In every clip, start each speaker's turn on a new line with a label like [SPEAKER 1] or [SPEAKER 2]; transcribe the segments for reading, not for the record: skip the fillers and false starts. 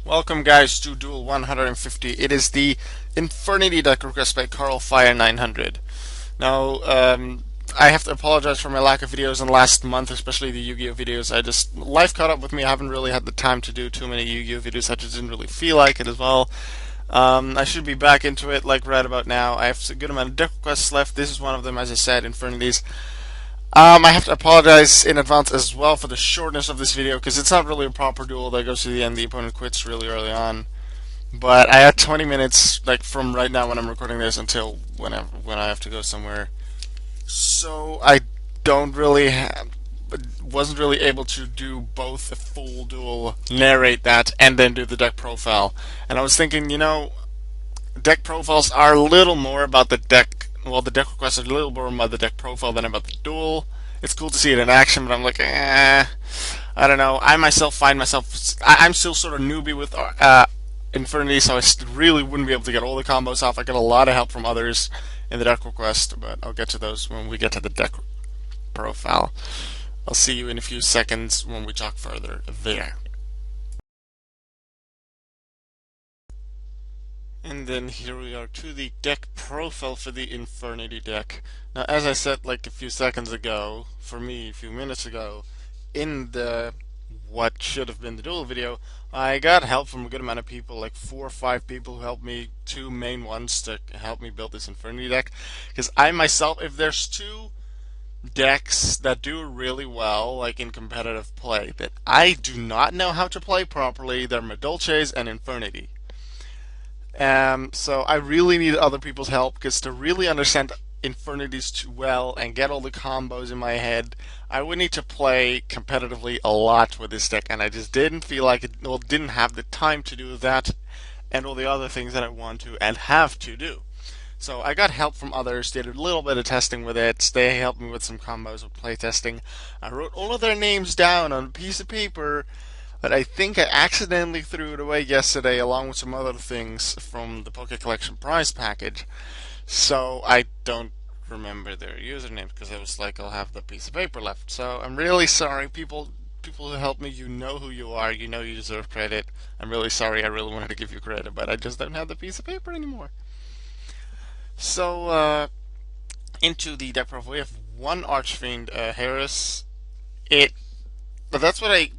[SPEAKER 1] Welcome guys to Duel 150. It is the Infernity deck request by CarlFire900. Now, I have to apologize for my lack of videos in the last month, especially the Yu-Gi-Oh videos. Life caught up with me. I haven't really had the time to do too many Yu-Gi-Oh videos. I just didn't really feel like it as well. I should be back into it like right about now. I have a good amount of deck requests left. This is one of them, as I said, Infernities. I have to apologize in advance as well for the shortness of this video because it's not really a proper duel that goes to the end. The opponent quits really early on. But I had 20 minutes, like from right now when I'm recording this until when I have to go somewhere. So I don't really have, wasn't really able to do both a full duel, narrate that, and then do the deck profile. And I was thinking, deck profiles are a little more about the deck. Well, the deck requests are a little more about the deck profile than about the duel. It's cool to see it in action, but I'm like, I don't know. I myself find myself, I'm still sort of newbie with Infernity, so I really wouldn't be able to get all the combos off. I get a lot of help from others in the deck request, but I'll get to those when we get to the deck profile. I'll see you in a few seconds when we talk further there. And then here we are to the deck profile for the Infernity deck. Now, as I said like a few seconds ago, for me a few minutes ago, in the what should have been the duel video, I got help from a good amount of people, like 4 or 5 people who helped me, two main ones to help me build this Infernity deck. Because I myself, if there's two decks that do really well, like in competitive play, that I do not know how to play properly, they're Medolces and Infernity. So I really need other people's help because to really understand Infernities too well and get all the combos in my head, I would need to play competitively a lot with this deck, and I just didn't feel like it, well, didn't have the time to do that and all the other things that I want to and have to do. So I got help from others, did a little bit of testing with it, they helped me with some combos with playtesting. I wrote all of their names down on a piece of paper, but I think I accidentally threw it away yesterday along with some other things from the Poké Collection prize package. So I don't remember their usernames because I was like, I'll have the piece of paper left. So I'm really sorry, people who helped me. You know who you are. You know you deserve credit. I'm really sorry. I really wanted to give you credit, but I just don't have the piece of paper anymore. So into the deck profile, we have one Archfiend, Harris. It. But that's what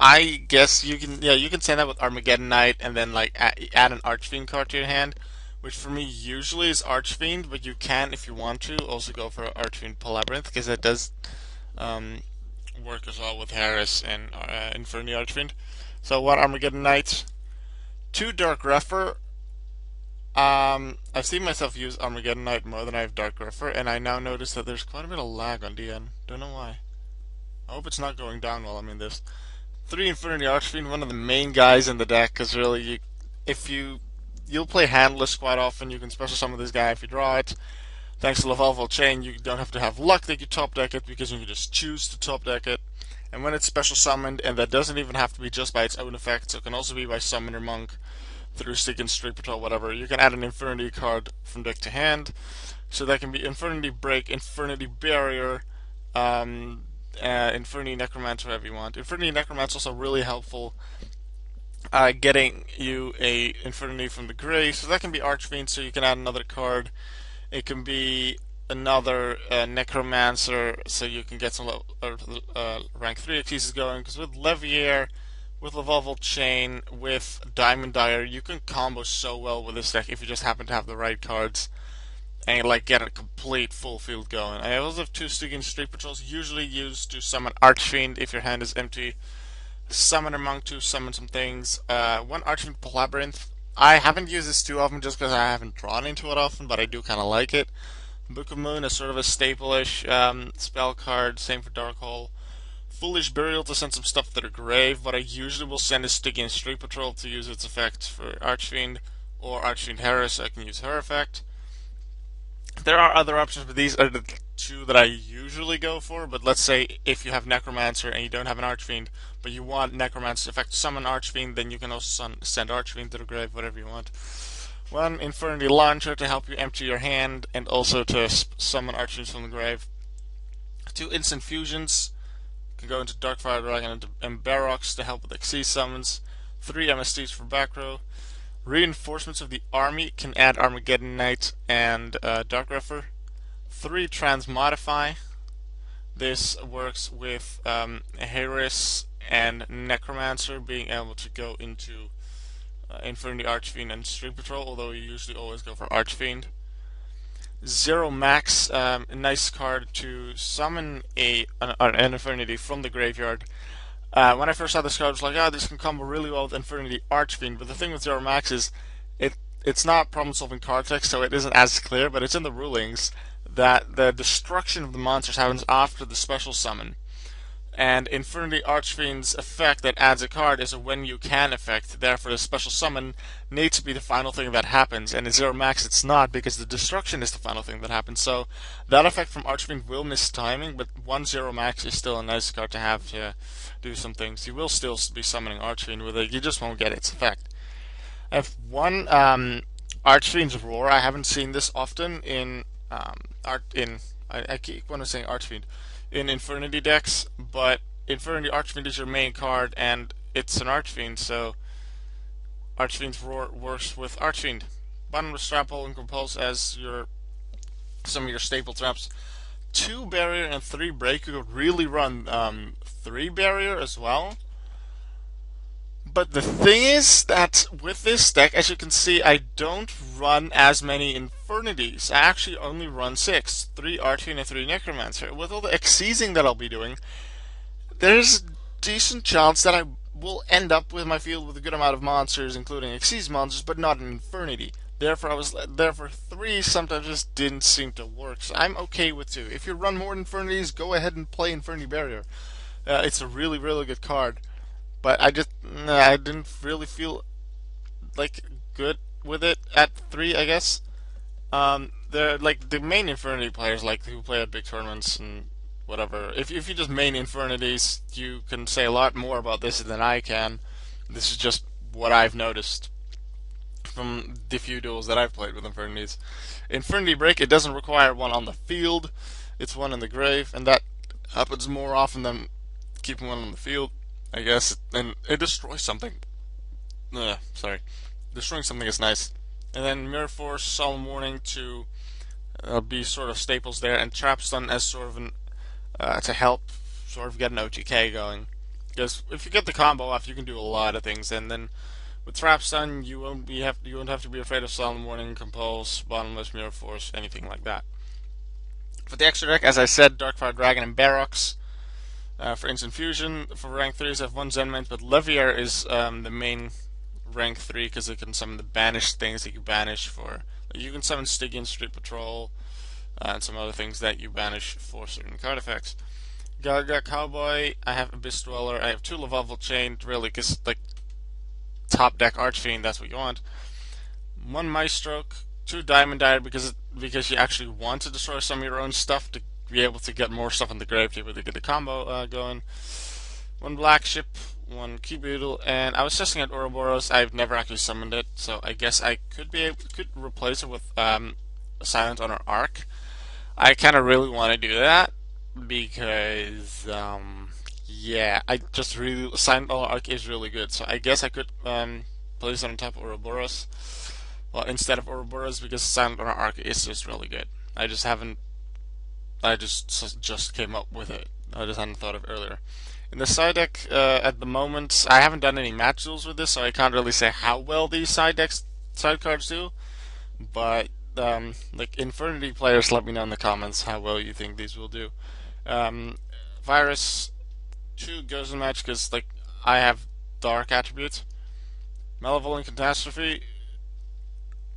[SPEAKER 1] I guess you can, yeah, you can send that with Armageddon Knight and then like add an Archfiend card to your hand, which for me usually is Archfiend, but you can, if you want to, also go for Archfiend Labyrinth because that does work as well with Harris and Infernity Archfiend. So one Armageddon Knight, two Dark Grepher. I've seen myself use Armageddon Knight more than I have Dark Grepher, and I now notice that there's quite a bit of lag on DN. Don't know why. I hope it's not going down while I'm in this. 3 Infernity Archfiend, one of the main guys in the deck, because really, you'll play handless quite often. You can special summon this guy if you draw it. Thanks to Lavalval Chain, you don't have to have luck that you top deck it because you can just choose to top deck it. And when it's special summoned, and that doesn't even have to be just by its own effect, so it can also be by Summoner Monk, through Stick and Street Patrol, whatever. You can add an Infernity card from deck to hand. So that can be Infernity Break, Infernity Barrier, Infernity Necromancer, whatever you want. Infernity Necromancer is also really helpful getting you a Infernity from the grave. So that can be Archfiend, so you can add another card. It can be another Necromancer, so you can get some rank 3 executions going. Because with Levier, with Lavalval Chain, with Diamond Dyer, you can combo so well with this deck if you just happen to have the right cards and like get a complete full field going. I also have 2 Stygian Street Patrols, usually used to summon Archfiend if your hand is empty. Summoner Monk to summon some things. 1 Archfiend Labyrinth. I haven't used this too often just because I haven't drawn into it often, but I do kind of like it. Book of Moon is sort of a staple-ish spell card, same for Dark Hole. Foolish Burial to send some stuff to the grave, but I usually will send a Stygian Street Patrol to use its effect for Archfiend, or Archfiend Harris, so I can use her effect. There are other options, but these are the 2 that I usually go for. But let's say if you have Necromancer and you don't have an Archfiend, but you want Necromancer's effect to summon Archfiend, then you can also send Archfiend to the grave, whatever you want. 1 Infernity Launcher to help you empty your hand and also to summon Archfiends from the grave. 2 Instant Fusions can go into Darkfire Dragon and Barox to help with Xyz summons. 3 MSTs for back row. Reinforcements of the army can add Armageddon Knight and Dark Refer. 3 Transmodify. This works with Harris and Necromancer being able to go into Infernity, Archfiend, and Street Patrol, although you usually always go for Archfiend. Zero Max, a nice card to summon an Infernity from the graveyard. When I first saw this card, I was like, oh, this can combo really well with Infernity Archfiend, but the thing with Zero Max is it's not problem-solving card text, so it isn't as clear, but it's in the rulings that the destruction of the monsters happens after the special summon. And Infernity Archfiend's effect that adds a card is a when you can effect, therefore the special summon needs to be the final thing that happens, and in Zero Max it's not, because the destruction is the final thing that happens, so that effect from Archfiend will miss timing, but 1-0 Max is still a nice card to have to do some things. You will still be summoning Archfiend with it, you just won't get its effect. I have one Archfiend's Roar. I haven't seen this often in I keep want to say Archfiend in Infernity decks, but Infernity Archfiend is your main card, and it's an Archfiend, so Archfiend's Roar works with Archfiend. Bottomless Trap Hole and Compulse as some of your staple traps. 2 Barrier and 3 Break. You could really run 3 Barrier as well. But the thing is that with this deck, as you can see, I don't run as many Infernities. I actually only run 6. 3 Archfiend and 3 Necromancer. With all the Exceasing that I'll be doing, there's a decent chance that I will end up with my field with a good amount of monsters, including Excease monsters, but not an Infernity. Therefore 3 sometimes just didn't seem to work. So I'm okay with 2. If you run more Infernities, go ahead and play Infernity Barrier. It's a really, really good card. But I didn't really feel like good with it at 3, I guess. They're like the main Infernity players, like who play at big tournaments and whatever. If you just main Infernities, you can say a lot more about this than I can. This is just what I've noticed from the few duels that I've played with Infernities. Infernity Break, it doesn't require one on the field. It's one in the grave, and that happens more often than keeping one on the field, I guess, and it destroys something. Sorry. Destroying something is nice. And then Mirror Force, Solemn Warning to be sort of staples there, and Trap Stun as sort of an to help sort of get an OTK going. Because if you get the combo off, you can do a lot of things, and then with Trap Stun, you won't have to be afraid of Solemn Warning, Compulse, Bottomless, Mirror Force, anything like that. For the extra deck, as I said, Darkfire Dragon and Barox. For Instant Fusion, for rank 3s, I have 1 Zenmite, but Levier is the main rank 3 because it can summon the banished things that you banish for. You can summon Stygian Street Patrol and some other things that you banish for certain card effects. Gaga Cowboy, I have Abyss Dweller, I have 2 Level Chain, really, because like top deck Archfiend, that's what you want. 1 Maestroke, 2 Diamond Dyer because you actually want to destroy some of your own stuff to be able to get more stuff in the grave to be able to get the combo going. 1 Black Ship, 1 Keybeetle, and I was testing out Ouroboros. I've never actually summoned it, so I guess I could replace it with Silent Honor Arc. I kind of really want to do that because yeah, I just really Silent Honor Arc is really good. So I guess I could place it on top of Ouroboros, well, instead of Ouroboros, because Silent Honor Arc is just really good. I just came up with it. I just hadn't thought of it earlier. In the side deck, at the moment, I haven't done any match duels with this, so I can't really say how well these side cards do. But like Infernity players, let me know in the comments how well you think these will do. Virus 2 goes in match because like I have dark attributes. Malevolent Catastrophe.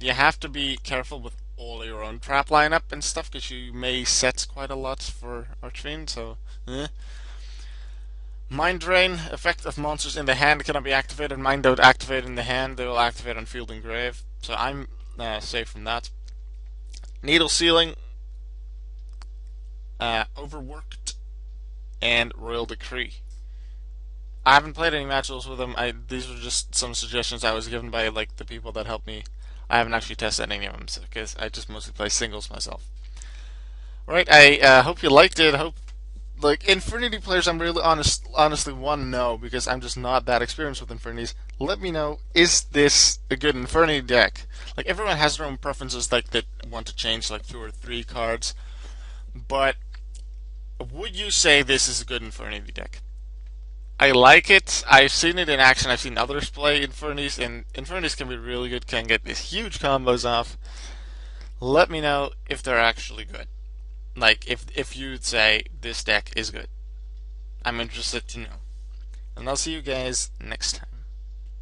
[SPEAKER 1] You have to be careful with all your own trap lineup and stuff because you may set quite a lot for Archfiend, so Mind Drain, effect of monsters in the hand cannot be activated. Mine don't activate in the hand, they will activate on field and grave, so I'm safe from that. Needle Sealing, Overworked, and Royal Decree. I haven't played any matches with them. These were just some suggestions I was given by like the people that helped me. I haven't actually tested any of them because I just mostly play singles myself. Right, I hope you liked it. Hope like Infernity players, I'm really honestly want to know because I'm just not that experienced with Infernities. Let me know, is this a good Infernity deck? Like, everyone has their own preferences, like, that want to change like 2 or 3 cards, but would you say this is a good Infernity deck? I like it. I've seen it in action. I've seen others play Infernities, and Infernities can be really good, can get these huge combos off. Let me know if they're actually good. Like, if you'd say this deck is good. I'm interested to know. And I'll see you guys next time.